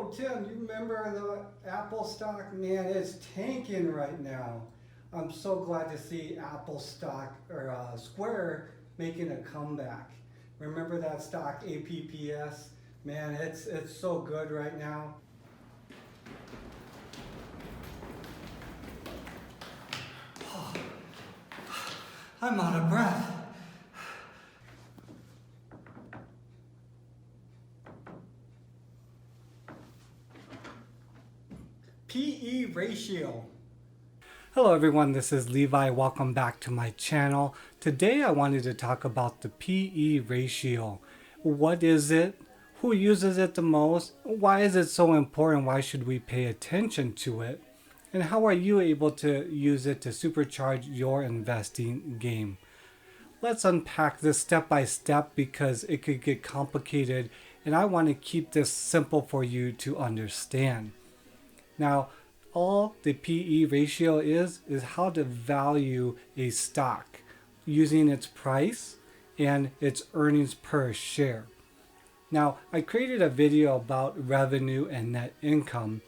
Yo, Tim, you remember the Apple stock? Man, it's tanking right now. I'm so glad to see Apple stock or Square making a comeback. Remember that stock APPS? Man, it's so good right now. I'm out of breath. PE ratio. Hello everyone, this is Levi. Welcome back to my channel. Today I wanted to talk about the PE ratio. What is it? Who uses it the most? Why is it so important? Why should we pay attention to it? And how are you able to use it to supercharge your investing game? Let's unpack this step by step because it could get complicated and I want to keep this simple for you to understand. Now, all the PE ratio is how to value a stock using its price and its earnings per share. Now, I created a video about revenue and net income.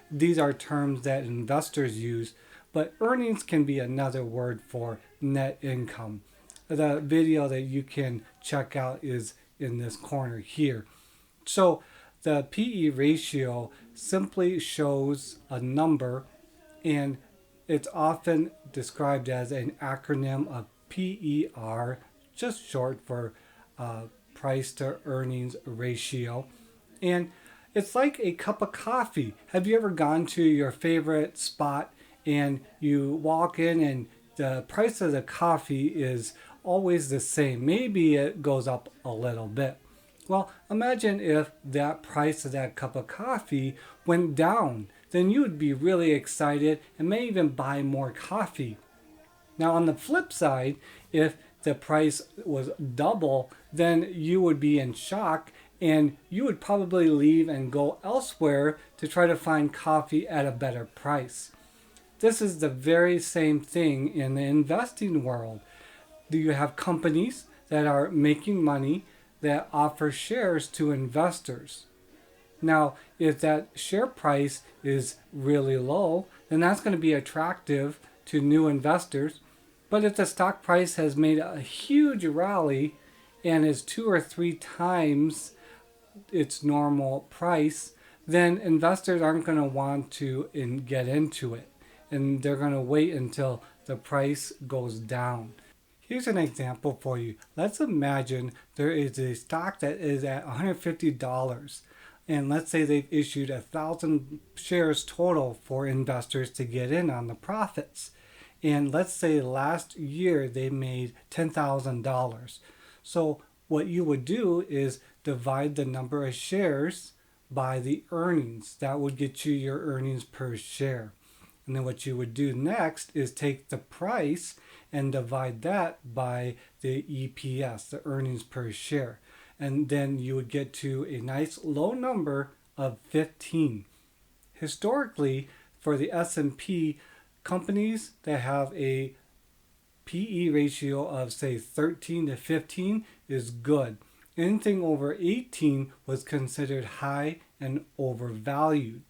These are terms that investors use, but earnings can be another word for net income. The video that you can check out is in this corner here. So the PE ratio simply shows a number, and it's often described as an acronym of PER, just short for price to earnings ratio. And it's like a cup of coffee. Have you ever gone to your favorite spot and you walk in and the price of the coffee is always the same? Maybe it goes up a little bit. Well, imagine if that price of that cup of coffee went down. Then you would be really excited and may even buy more coffee. Now on the flip side, if the price was double, then you would be in shock and you would probably leave and go elsewhere to try to find coffee at a better price. This is the very same thing in the investing world. Do you have companies that are making money that offer shares to investors? Now, if that share price is really low, then that's going to be attractive to new investors. But if the stock price has made a huge rally and is 2 or 3 times its normal price, then investors aren't going to want to get into it. And they're going to wait until the price goes down. Here's an example for you. Let's imagine there is a stock that is at $150, and let's say they've issued 1,000 shares total for investors to get in on the profits. And let's say last year they made $10,000. So what you would do is divide the number of shares by the earnings. That would get you your earnings per share. And then what you would do next is take the price and divide that by the EPS, the earnings per share. And then you would get to a nice low number of 15. Historically, for the S&P, companies that have a PE ratio of say 13 to 15 is good. Anything over 18 was considered high and overvalued.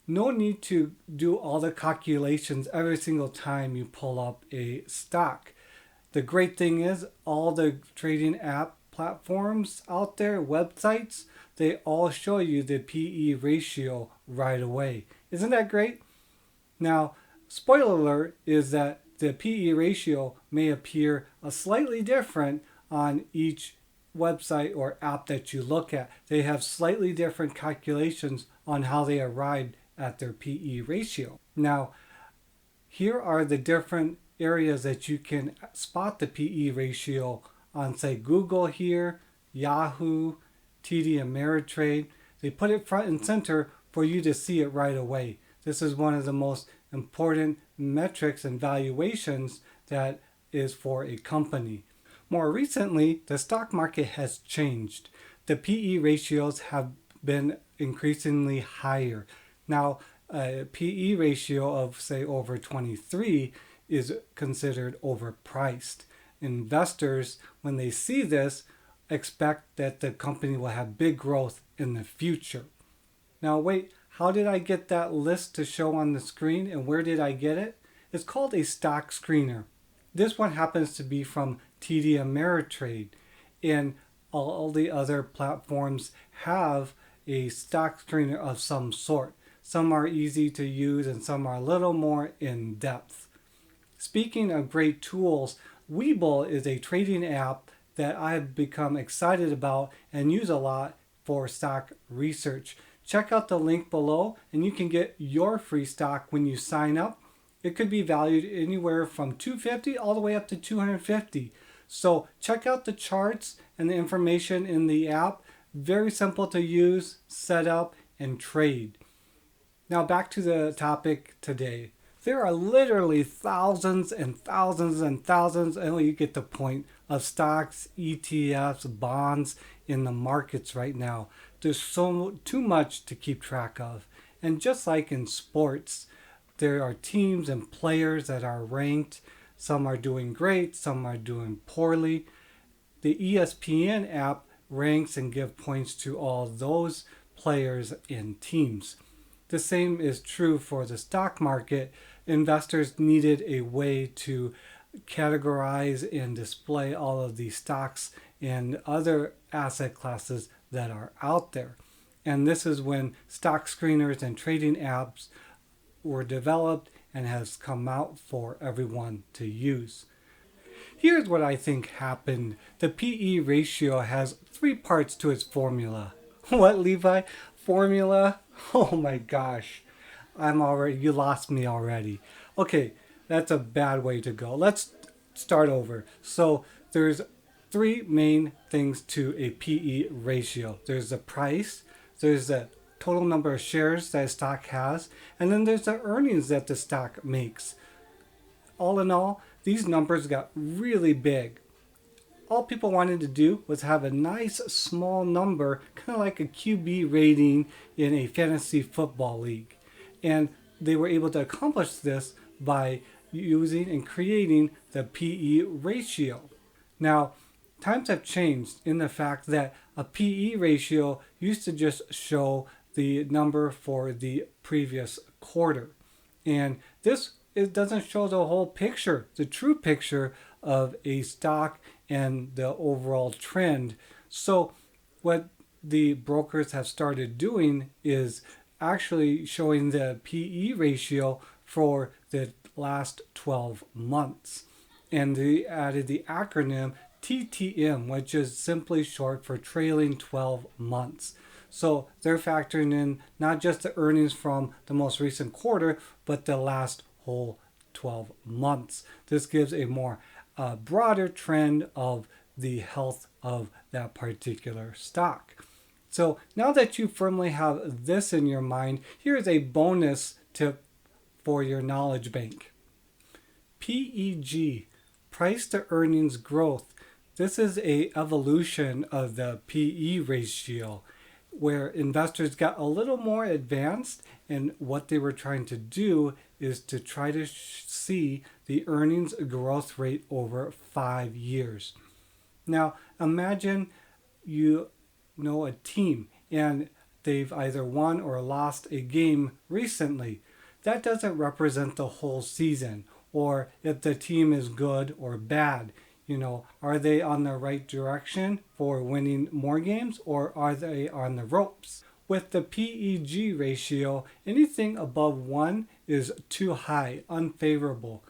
No need to do all the calculations every single time you pull up a stock. The great thing is all the trading app platforms out there, websites, they all show you the PE ratio right away. Isn't that great? Now, spoiler alert is that the PE ratio may appear a slightly different on each website or app that you look at. They have slightly different calculations on how they arrived at their PE ratio. Now, here are the different areas that you can spot the PE ratio on, say, Google here, Yahoo, TD Ameritrade. They put it front and center for you to see it right away. This is one of the most important metrics and valuations that is for a company. More recently, the stock market has changed. The PE ratios have been increasingly higher. Now, a PE ratio of, say, over 23 is considered overpriced. Investors, when they see this, expect that the company will have big growth in the future. Now wait, how did I get that list to show on the screen and where did I get it? It's called a stock screener. This one happens to be from TD Ameritrade, and all the other platforms have a stock screener of some sort. Some are easy to use and some are a little more in depth. Speaking of great tools, Webull is a trading app that I've become excited about and use a lot for stock research. Check out the link below and you can get your free stock when you sign up. It could be valued anywhere from $250 all the way up to $250. So check out the charts and the information in the app. Very simple to use, set up, and trade. Now back to the topic today. There are literally thousands and thousands and thousands, and you get the point, of stocks, ETFs, bonds in the markets right now. There's too much to keep track of. And just like in sports, there are teams and players that are ranked. Some are doing great, some are doing poorly. The ESPN app ranks and gives points to all those players and teams. The same is true for the stock market. Investors needed a way to categorize and display all of the stocks and other asset classes that are out there. And this is when stock screeners and trading apps were developed and has come out for everyone to use. Here's what I think happened. The PE ratio has 3 parts to its formula. What, Levi? Formula? Oh my gosh. You lost me already. Okay, that's a bad way to go. Let's start over. So there's 3 main things to a PE ratio. There's the price, there's the total number of shares that a stock has, and then there's the earnings that the stock makes. All in all, these numbers got really big. All people wanted to do was have a nice small number, kind of like a QB rating in a fantasy football league. And they were able to accomplish this by using and creating the PE ratio. Now, times have changed in the fact that a PE ratio used to just show the number for the previous quarter. And it doesn't show the whole picture, the true picture of a stock and the overall trend. So what the brokers have started doing is actually showing the PE ratio for the last 12 months. And they added the acronym TTM, which is simply short for trailing 12 months. So they're factoring in not just the earnings from the most recent quarter, but the last whole 12 months. This gives a more broader trend of the health of that particular stock. So now that you firmly have this in your mind, here's a bonus tip for your knowledge bank. PEG, price to earnings growth. This is an evolution of the PE ratio where investors got a little more advanced, and what they were trying to do is to try to see the earnings growth rate over 5 years. Now imagine you know a team and they've either won or lost a game recently. That doesn't represent the whole season, or if the team is good or bad. Are they on the right direction for winning more games, or are they on the ropes? With the PEG ratio, anything above 1 is too high, unfavorable.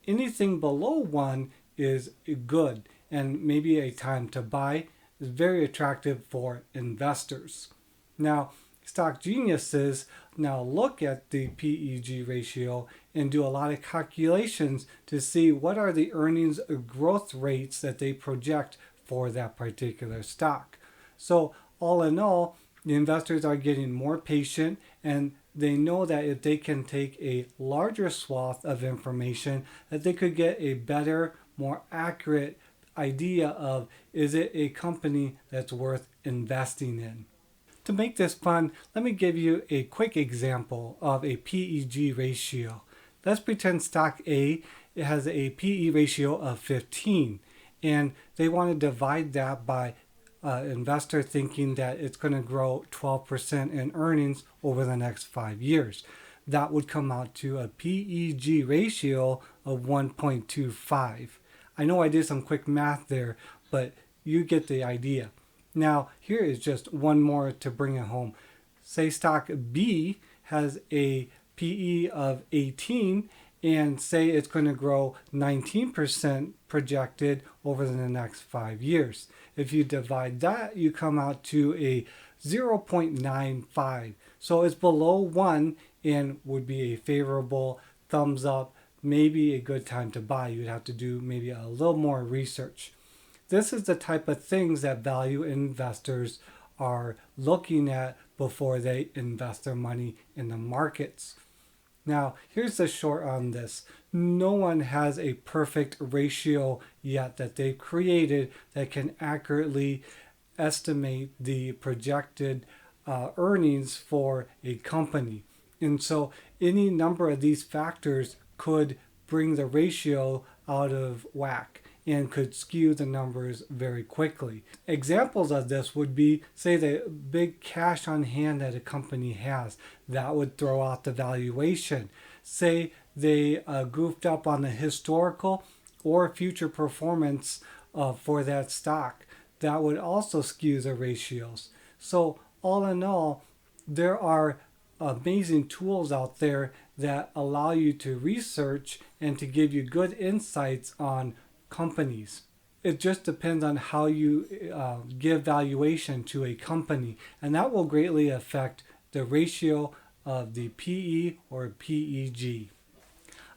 Anything below 1 is good and maybe a time to buy. Is very attractive for investors. Now, stock geniuses now look at the PEG ratio and do a lot of calculations to see what are the earnings growth rates that they project for that particular stock. So all in all, the investors are getting more patient, and they know that if they can take a larger swath of information, that they could get a better, more accurate idea of, is it a company that's worth investing in? To make this fun, let me give you a quick example of a PEG ratio. Let's pretend stock A has a PE ratio of 15, and they want to divide that by investor thinking that it's going to grow 12% in earnings over the next 5 years. That would come out to a PEG ratio of 1.25. I know I did some quick math there, but you get the idea. Now, here is just one more to bring it home. Say stock B has a PE of 18 and say it's going to grow 19% projected over the next 5 years. If you divide that, you come out to a 0.95. So it's below 1 and would be a favorable thumbs up, maybe a good time to buy. You'd have to do maybe a little more research. This is the type of things that value investors are looking at before they invest their money in the markets. Now, here's the short on this. No one has a perfect ratio yet that they've created that can accurately estimate the projected earnings for a company. And so any number of these factors could bring the ratio out of whack and could skew the numbers very quickly. Examples of this would be, say, the big cash on hand that a company has. That would throw out the valuation. Say they goofed up on the historical or future performance for that stock. That would also skew the ratios. So all in all, there are amazing tools out there that allow you to research and to give you good insights on companies. It just depends on how you give valuation to a company, and that will greatly affect the ratio of the PE or PEG.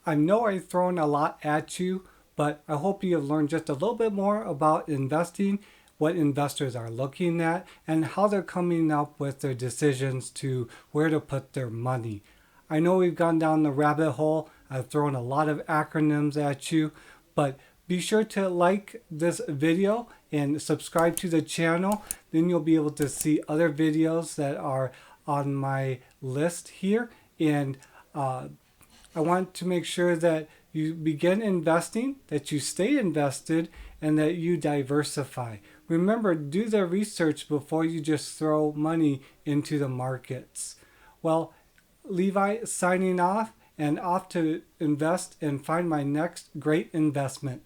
I know I've thrown a lot at you, but I hope you have learned just a little bit more about investing, what investors are looking at, and how they're coming up with their decisions to where to put their money. I know we've gone down the rabbit hole. I've thrown a lot of acronyms at you, but be sure to like this video and subscribe to the channel. Then you'll be able to see other videos that are on my list here. And I want to make sure that you begin investing, that you stay invested, and that you diversify. Remember, do the research before you just throw money into the markets. Well, Levi signing off and off to invest and find my next great investment.